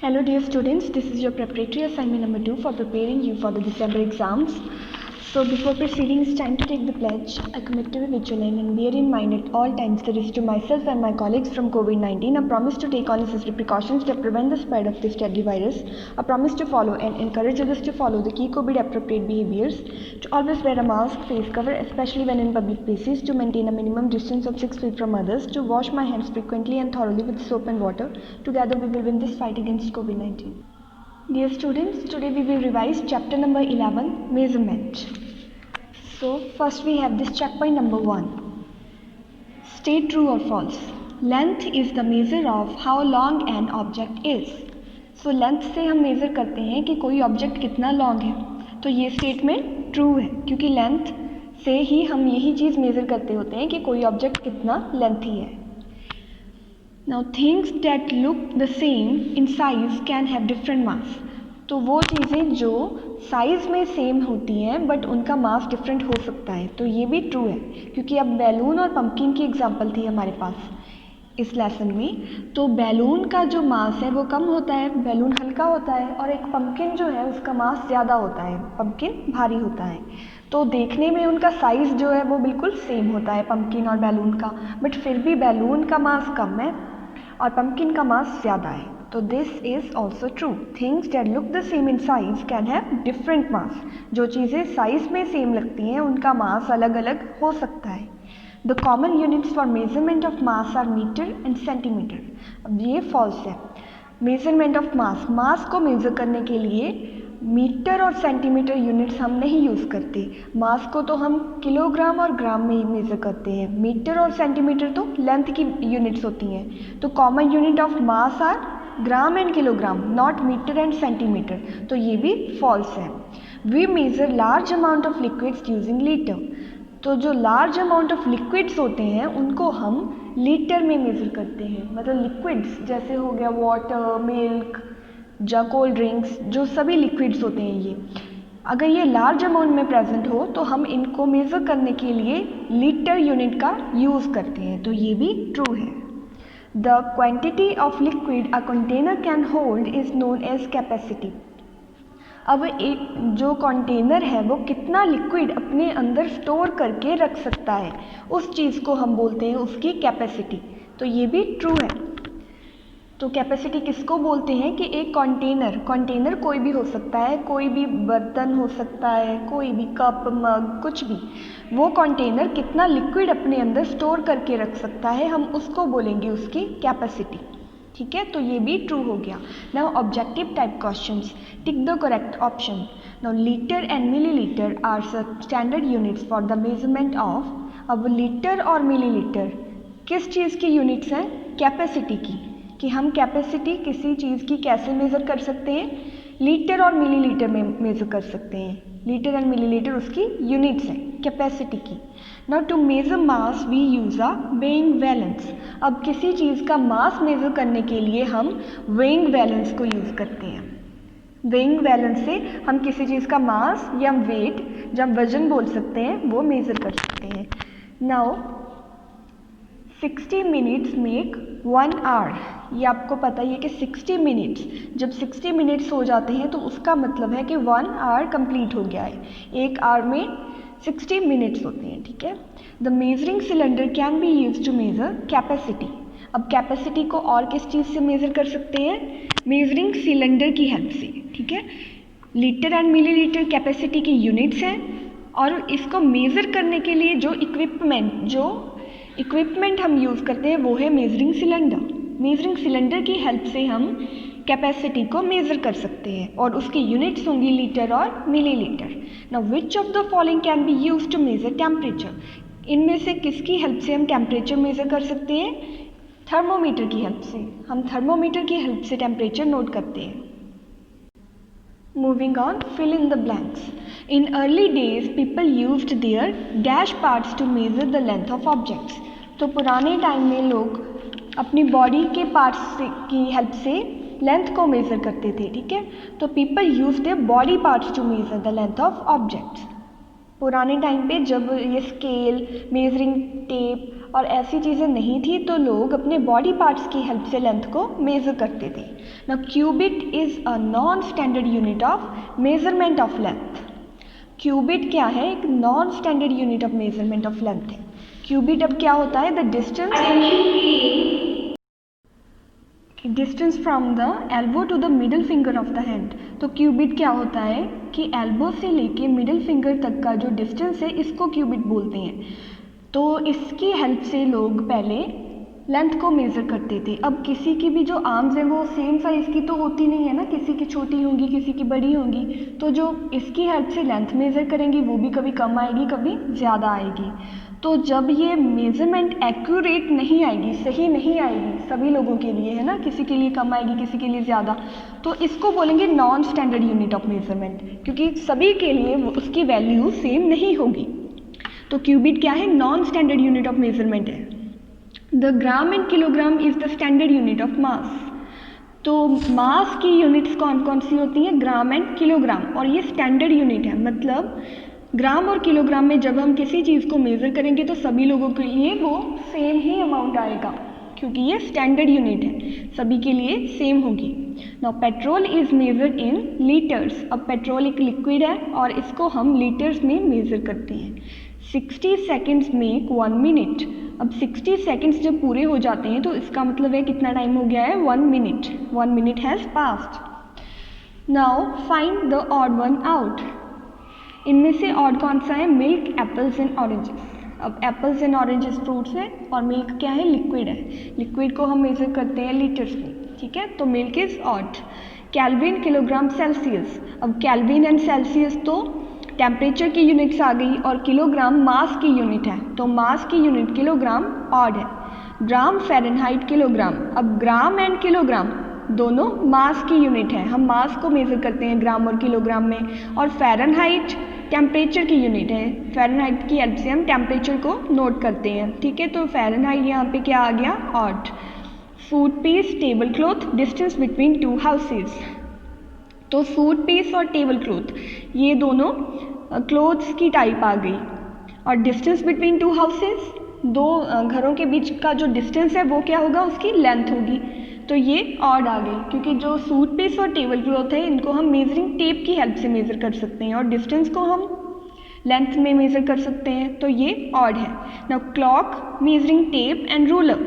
Hello dear students, this is your preparatory assignment number 2 for preparing you for the December exams. So before proceeding, it's time to take the pledge. I commit to be vigilant and bear in mind at all times the risk to myself and my colleagues from COVID-19. I promise to take all necessary precautions to prevent the spread of this deadly virus. I promise to follow and encourage others to follow the key COVID appropriate behaviors, to always wear a mask, face cover, especially when in public places, to maintain a minimum distance of 6 feet from others, to wash my hands frequently and thoroughly with soap and water. Together we will win this fight against COVID-19. Dear students, today we will revise chapter number 11, measurement. So first we have this checkpoint number 1. State true or false. Length is the measure of how long an object is. So length से हम measure करते हैं कि कोई object कितना long है. तो ये statement true है क्योंकि length से ही हम यही चीज़ measure करते होते हैं कि कोई object कितना lengthy है. Now things that look the same in size can have different mass. तो वो चीज़ें जो साइज़ में सेम होती हैं बट उनका मास डिफरेंट हो सकता है. तो ये भी ट्रू है क्योंकि अब बैलून और पंपकिन की एग्जांपल थी हमारे पास इस लेसन में. तो बैलून का जो मास है वो कम होता है, बैलून हल्का होता है, और एक पंपकिन जो है उसका मास ज़्यादा होता है, पंपकिन भारी होता है. तो देखने में उनका साइज़ जो है वो बिल्कुल सेम होता है पंपकिन और बैलून का, बट फिर भी बैलून का मास कम है और पंपकिन का मास ज़्यादा है. तो this is also true. Things that look the same in size can have different mass. जो चीज़ें साइज में सेम लगती हैं उनका मास अलग अलग हो सकता है. The common units for measurement of mass are metre and centimetre. अब ये फॉल्स है. मेजरमेंट ऑफ मास, मास को मेज़र करने के लिए मीटर और सेंटीमीटर यूनिट्स हम नहीं यूज़ करते. मास को तो हम किलोग्राम और ग्राम में ही मेज़र करते हैं. मीटर और सेंटीमीटर तो लेंथ की यूनिट्स होती हैं. तो common unit of mass are gram and kilogram, not metre and centimetre. तो ये भी फॉल्स है. We measure large amount of liquids using litre. तो जो लार्ज अमाउंट ऑफ लिक्विड्स होते हैं उनको हम लीटर में मेज़र करते हैं. मतलब लिक्विड्स जैसे हो गया वाटर, मिल्क या कोल्ड ड्रिंक्स, जो सभी लिक्विड्स होते हैं ये अगर ये लार्ज अमाउंट में प्रेजेंट हो तो हम इनको मेज़र करने के लिए लीटर यूनिट का यूज़ करते हैं. तो ये भी ट्रू है. The quantity of liquid a container can hold is known as capacity. अब एक जो कंटेनर है वो कितना लिक्विड अपने अंदर स्टोर करके रख सकता है उस चीज़ को हम बोलते हैं उसकी कैपेसिटी. तो ये भी ट्रू है. तो कैपेसिटी किसको बोलते हैं कि एक कंटेनर कोई भी हो सकता है, कोई भी बर्तन हो सकता है, कोई भी कप, मग, कुछ भी. वो कंटेनर कितना लिक्विड अपने अंदर स्टोर करके रख सकता है हम उसको बोलेंगे उसकी कैपेसिटी. ठीक है, तो ये भी ट्रू हो गया. Now objective type questions. Tick the correct option. Now litre and millilitre are standard units for the measurement of. अब लीटर और मिलीलीटर किस चीज़ की यूनिट्स हैं? कैपेसिटी की. कि हम कैपेसिटी किसी चीज़ की कैसे मेज़र कर सकते हैं? लीटर और मिलीलीटर में मेज़र कर सकते हैं. लीटर एंड मिलीलीटर उसकी यूनिट्स हैं कैपेसिटी की. Now to measure mass we use a weighing balance. अब किसी चीज़ का मास मेज़र करने के लिए हम वेइंग बैलेंस को यूज़ करते हैं. वेइंग बैलेंस से हम किसी चीज़ का मास या वेट, जब वजन बोल सकते हैं, वो मेज़र कर सकते हैं. Now 60 minutes make 1 hour. ये आपको पता ही है कि 60 मिनट्स, जब 60 मिनट्स हो जाते हैं तो उसका मतलब है कि 1 आवर कंप्लीट हो गया है. एक आवर में 60 मिनट्स होते हैं. ठीक है. The measuring cylinder can be use to measure capacity. अब कैपेसिटी को और किस चीज़ से मेज़र कर सकते हैं? मेजरिंग सिलेंडर की हेल्प से. ठीक है. लीटर एंड मिलीलीटर कैपेसिटी की यूनिट्स हैं और इसको मेज़र करने के लिए जो इक्विपमेंट हम यूज़ करते हैं वो है मेजरिंग सिलेंडर. मेजरिंग सिलेंडर की हेल्प से हम कैपेसिटी को मेज़र कर सकते हैं और उसकी यूनिट्स होंगी लीटर और millilitre. Now which of the following can be use to measure temperature. इनमें से किसकी हेल्प से हम टेम्परेचर मेज़र कर सकते हैं? थर्मोमीटर की हेल्प से. हम थर्मोमीटर की हेल्प से टेम्परेचर नोट करते हैं. Moving on, fill in the blanks. In early days, people used their dash parts to measure the length of objects. तो पुराने टाइम में लोग अपनी बॉडी के पार्ट्स की हेल्प से लेंथ को मेज़र करते थे. ठीक है. तो people used their body parts to measure the length of objects. पुराने टाइम पे जब ये स्केल, मेजरिंग टेप और ऐसी चीज़ें नहीं थी तो लोग अपने बॉडी पार्ट्स की हेल्प से लेंथ को मेज़र करते थे। Now cubit is a non standard unit of measurement of length. Cubit क्या है? एक non standard unit of measurement of length है। क्यूबिट अब क्या होता है? The distance from the elbow to the middle finger of the hand. तो cubit क्या होता है कि एल्बो से लेके मिडल फिंगर तक का जो डिस्टेंस है इसको क्यूबिट बोलते हैं। तो इसकी हेल्प से लोग पहले लेंथ को मेज़र करते थे। अब किसी की भी जो आर्म्स हैं वो सेम साइज़ की तो होती नहीं है ना, किसी की छोटी होंगी किसी की बड़ी होंगी, तो जो इसकी हेल्प से लेंथ मेज़र करेंगी वो भी कभी कम आएगी कभी ज़्यादा आएगी। तो जब ये मेज़रमेंट एक्यूरेट नहीं आएगी, सही नहीं आएगी सभी लोगों के लिए, है ना, किसी के लिए कम आएगी किसी के लिए ज़्यादा, तो इसको बोलेंगे non standard unit of measurement, क्योंकि सभी के लिए उसकी वैल्यू सेम नहीं होगी। तो क्यूबिट क्या है? Non standard unit of measurement है। The gram and kilogram is the standard unit of mass. तो मास की यूनिट्स कौन कौन सी होती हैं? ग्राम एंड किलोग्राम, और ये स्टैंडर्ड यूनिट है। मतलब ग्राम और किलोग्राम में जब हम किसी चीज़ को मेज़र करेंगे तो सभी लोगों के लिए वो सेम ही अमाउंट आएगा, क्योंकि ये स्टैंडर्ड यूनिट है, सभी के लिए सेम होगी। Now petrol is measured in litres. अब पेट्रोल एक लिक्विड है और इसको हम लीटर्स में मेज़र करते हैं। 60 सेकेंड्स मेक 1 मिनट। अब 60 सेकेंड्स जब पूरे हो जाते हैं तो इसका मतलब है कितना टाइम हो गया है? 1 minute. 1 minute has passed. Now find the odd one out. इनमें से ऑड कौन सा है? Milk, apples and oranges. अब एप्पल्स एंड ऑरेंजेस फ्रूट्स हैं और मिल्क क्या है? लिक्विड है। लिक्विड को हम मेज़र करते हैं लीटर्स में, ठीक है, तो milk is odd. Kelvin, kilogram, Celsius. अब केल्विन एंड सेल्सियस तो टेम्परेचर की यूनिट्स आ गई और किलोग्राम मास की यूनिट है, तो मास की यूनिट किलोग्राम ऑड है। ग्राम, फ़ारेनहाइट, किलोग्राम। अब ग्राम एंड किलोग्राम दोनों मास की यूनिट है, हम मास को मेज़र करते हैं ग्राम और किलोग्राम में। और फ़ारेनहाइट टेम्परेचर की यूनिट है, फ़ारेनहाइट की हेल्प से हम टेम्परेचर को नोट करते हैं, ठीक है। तो फ़ारेनहाइट यहाँ पे क्या आ गया? Odd. Food piece, table cloth, distance between two houses. तो फूड पीस और टेबल क्लॉथ ये दोनों क्लोथ्स की टाइप आ गई। और डिस्टेंस बिटवीन टू हाउसेस, दो घरों के बीच का जो डिस्टेंस है वो क्या होगा? उसकी लेंथ होगी। तो ये ऑड आ गई, क्योंकि जो सूट पीस और टेबल क्लॉथ है इनको हम मेजरिंग टेप की हेल्प से मेज़र कर सकते हैं और डिस्टेंस को हम लेंथ में मेज़र कर सकते हैं, तो ये ऑड है। Now clock, measuring tape and ruler.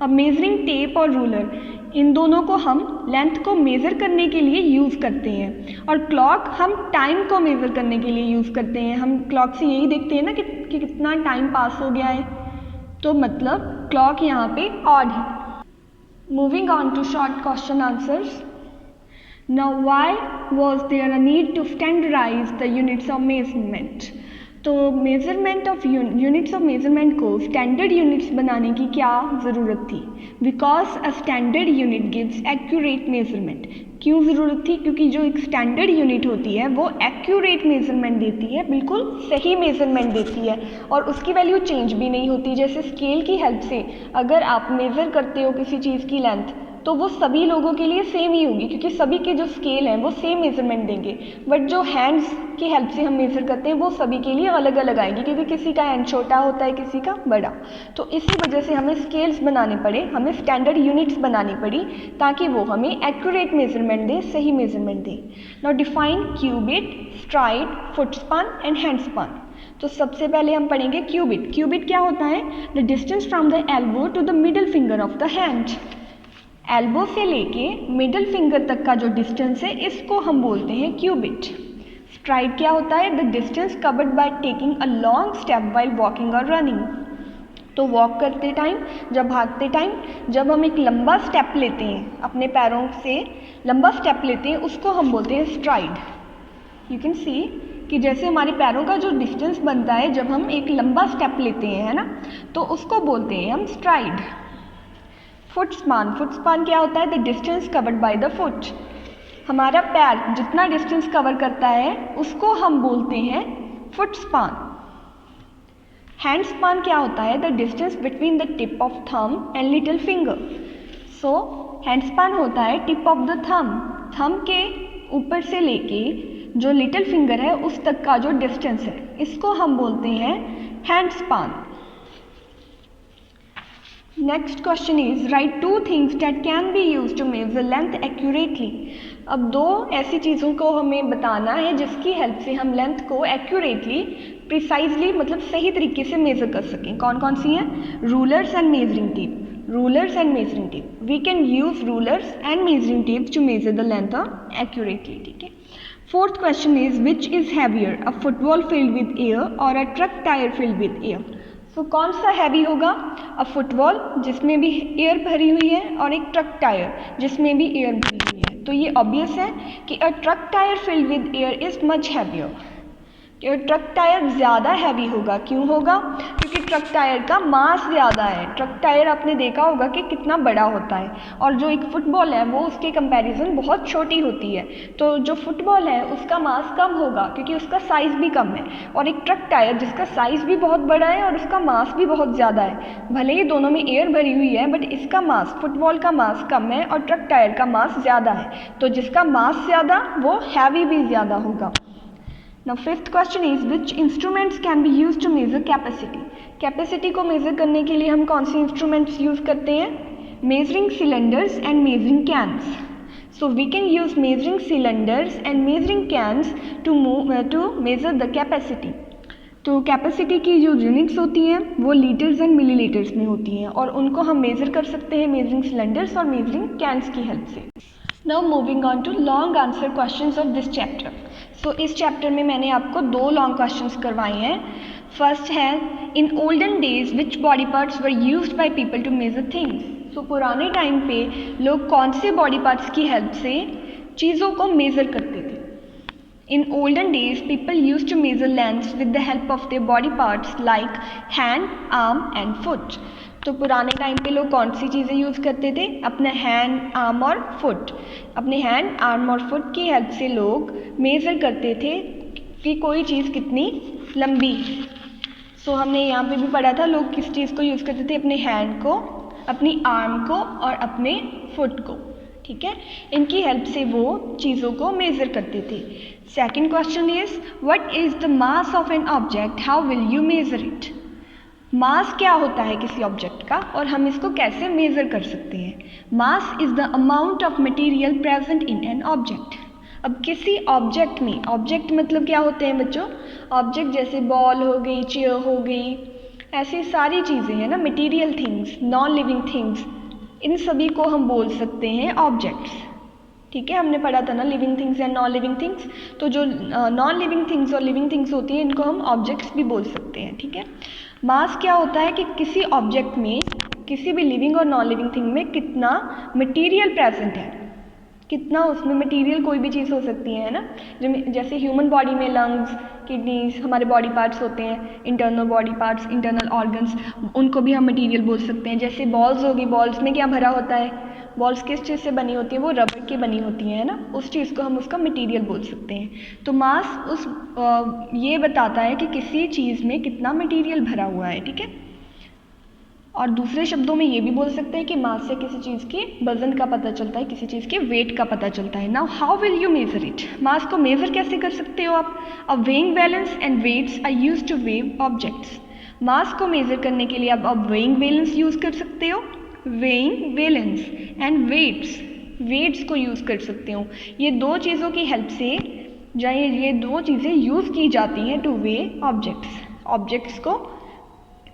अब मेजरिंग टेप और रूलर इन दोनों को हम लेंथ को मेज़र करने के लिए यूज़ करते हैं, और क्लॉक हम टाइम को मेज़र करने के लिए यूज़ करते हैं। हम क्लॉक से यही देखते हैं ना कि कितना टाइम पास हो गया है, तो मतलब क्लॉक यहाँ पे ऑड है। Moving on to short question answers. Now why was there a need to standardize the units of measurement. तो measurement of units of measurement को स्टैंडर्ड यूनिट्स बनाने की क्या ज़रूरत थी? Because a standard unit gives accurate measurement. क्यों ज़रूरत थी? क्योंकि जो एक स्टैंडर्ड यूनिट होती है वो एक्यूरेट मेज़रमेंट देती है, बिल्कुल सही मेज़रमेंट देती है, और उसकी वैल्यू चेंज भी नहीं होती। जैसे स्केल की हेल्प से अगर आप मेज़र करते हो किसी चीज़ की लेंथ, तो वो सभी लोगों के लिए सेम ही होगी, क्योंकि सभी के जो स्केल हैं वो सेम मेज़रमेंट देंगे। बट जो हैंड्स की हेल्प से हम मेज़र करते हैं वो सभी के लिए अलग अलग आएगी, क्योंकि किसी का हैंड छोटा होता है किसी का बड़ा। तो इसी वजह से हमें स्केल्स बनाने पड़े, हमें स्टैंडर्ड यूनिट्स बनानी पड़ी, ताकि वो हमें एक्यूरेट मेज़रमेंट दे, सही मेज़रमेंट दे। Now define cubit, stride, foot span and handspan. तो सबसे पहले हम पढ़ेंगे क्यूबिट। क्यूबिट क्या होता है? The distance from the elbow to the middle finger of the hand. Elbow से लेके मिडल फिंगर तक का जो डिस्टेंस है इसको हम बोलते हैं क्यूबिट। स्ट्राइड क्या होता है? The distance covered by taking a long step while walking और रनिंग। तो वॉक करते टाइम, जब भागते टाइम, जब हम एक लंबा स्टेप लेते हैं, अपने पैरों से लंबा स्टेप लेते हैं, उसको हम बोलते हैं स्ट्राइड। यू कैन सी कि जैसे हमारे पैरों का जो डिस्टेंस बनता है जब हम एक लंबा स्टेप लेते हैं, है ना, तो उसको बोलते हैं हम स्ट्राइड। फुटस्पान, फुटस्पान क्या होता है? The distance covered by the foot. हमारा पैर जितना डिस्टेंस कवर करता है उसको हम बोलते हैं फुटस्पान। हैंडस्पान क्या होता है? The distance between the tip of thumb and little finger. So handspan होता है tip of the thumb, thumb के ऊपर से लेके जो लिटिल फिंगर है उस तक का जो डिस्टेंस है, इसको हम बोलते हैं handspan. Next question is write two things that can be use to measure length accurately. अब दो ऐसी चीज़ों को हमें बताना है जिसकी हेल्प से हम लेंथ को एक्यूरेटली प्रिसाइजली मतलब सही तरीके से मेज़र कर सकें। कौन कौन सी हैं? Rulers and measuring tape. Rulers and measuring tape, we can use rulers and measuring tape to measure the length accurately. ठीक है। Fourth question is which is heavier, a football filled with air और a truck tyre filled with air. So कौन सा heavy होगा? अ football जिसमें भी air भरी हुई है और एक ट्रक टायर जिसमें भी एयर भरी हुई है। तो ये ऑब्वियस है कि a truck tyre filled with air is much heavier. Truck tyre ज़्यादा हैवी होगा। क्यों होगा? क्योंकि ट्रक टायर का मास ज़्यादा है। ट्रक टायर आपने देखा होगा कि कितना बड़ा होता है और जो एक फुटबॉल है वो उसके कंपैरिजन बहुत छोटी होती है। तो जो फुटबॉल है उसका मास कम होगा क्योंकि उसका साइज़ भी कम है, और एक ट्रक टायर जिसका साइज़ भी बहुत बड़ा है और उसका मास भी बहुत ज़्यादा है। भले ही दोनों में एयर भरी हुई है बट इसका मास, फुटबॉल का मास कम है और ट्रक टायर का मास ज़्यादा है, तो जिसका मास ज़्यादा वो हैवी भी ज़्यादा होगा। Now fifth question is which instruments can be used to measure capacity? Capacity को मेज़र करने के लिए हम कौन से इंस्ट्रूमेंट्स यूज़ करते हैं? Measuring cylinders and measuring cans. So we can use measuring cylinders and measuring cans to measure the capacity. तो कैपेसिटी की जो यूनिट्स होती हैं वो लीटर्स एंड मिलीलीटर्स में होती हैं और उनको हम मेज़र कर सकते हैं मेजरिंग सिलेंडर्स और मेजरिंग कैन्स की हेल्प से। Now moving on to long answer questions of this chapter. So इस चैप्टर में मैंने आपको दो लॉन्ग क्वेश्चंस करवाए हैं। फर्स्ट है in olden days which body parts were used by people to measure things. तो पुराने टाइम पे लोग कौन से बॉडी पार्ट्स की हेल्प से चीज़ों को मेज़र करते थे? In olden days, people used to measure lengths with the help of their body parts like hand, arm and foot. तो पुराने टाइम पे लोग कौन सी चीज़ें यूज़ करते थे? अपने हैंड, आर्म और फुट। अपने हैंड, आर्म और फुट की हेल्प से लोग मेज़र करते थे कि कोई चीज़ कितनी लंबी है। सो हमने यहाँ पे भी पढ़ा था लोग किस चीज़ को यूज़ करते थे? अपने हैंड को, अपनी आर्म को और अपने फुट को। ठीक है, इनकी हेल्प से वो चीज़ों को मेज़र करते थे। Second question is what is the mass of an object, how will you measure it. Mass क्या होता है किसी ऑब्जेक्ट का और हम इसको कैसे मेज़र कर सकते हैं? Mass is the amount of material present in an object. अब किसी ऑब्जेक्ट में, ऑब्जेक्ट मतलब क्या होते हैं बच्चों? ऑब्जेक्ट जैसे बॉल हो गई, चेयर हो गई, ऐसी सारी चीज़ें हैं ना, material things, non living things, इन सभी को हम बोल सकते हैं ऑब्जेक्ट्स। ठीक है, हमने पढ़ा था ना living things and non living things. तो जो नॉन लिविंग थिंग्स और लिविंग थिंग्स होती हैं इनको हम ऑब्जेक्ट्स भी बोल सकते हैं। ठीक है, मास क्या होता है कि किसी ऑब्जेक्ट में, किसी भी लिविंग और नॉन लिविंग थिंग में कितना मटेरियल प्रेजेंट है, कितना उसमें मटेरियल, कोई भी चीज़ हो सकती है ना। जैसे ह्यूमन बॉडी में लंग्स, किडनीज हमारे बॉडी पार्ट्स होते हैं, internal body parts, internal organs, उनको भी हम मटेरियल बोल सकते हैं। जैसे बॉल्स होगी, बॉल्स में क्या भरा होता है? बॉल्स किस चीज़ से बनी होती है? वो रबर की बनी होती है ना, उस चीज़ को हम उसका मटेरियल बोल सकते हैं। तो मास ये बताता है कि किसी चीज़ में कितना मटेरियल भरा हुआ है। ठीक है, और दूसरे शब्दों में ये भी बोल सकते हैं कि मास से किसी चीज़ के वजन का पता चलता है, किसी चीज़ के वेट का पता चलता है। Now how will you measure it? Mass को मेजर कैसे कर सकते हो आप? A weighing balance and weights are used to weigh objects. Mass को मेजर करने के लिए आप वेइंग बैलेंस यूज़ कर सकते हो, वेइंग बैलेंस एंड वेट्स को यूज़ कर सकते हो। ये दो चीज़ों की हेल्प से ये दो चीज़ें यूज़ की जाती हैं टू वे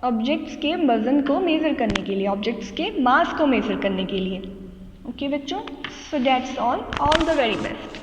ऑब्जेक्ट्स के वजन को मेज़र करने के लिए, ऑब्जेक्ट्स के मास को मेज़र करने के लिए। ओके बच्चों, so that's all the very best.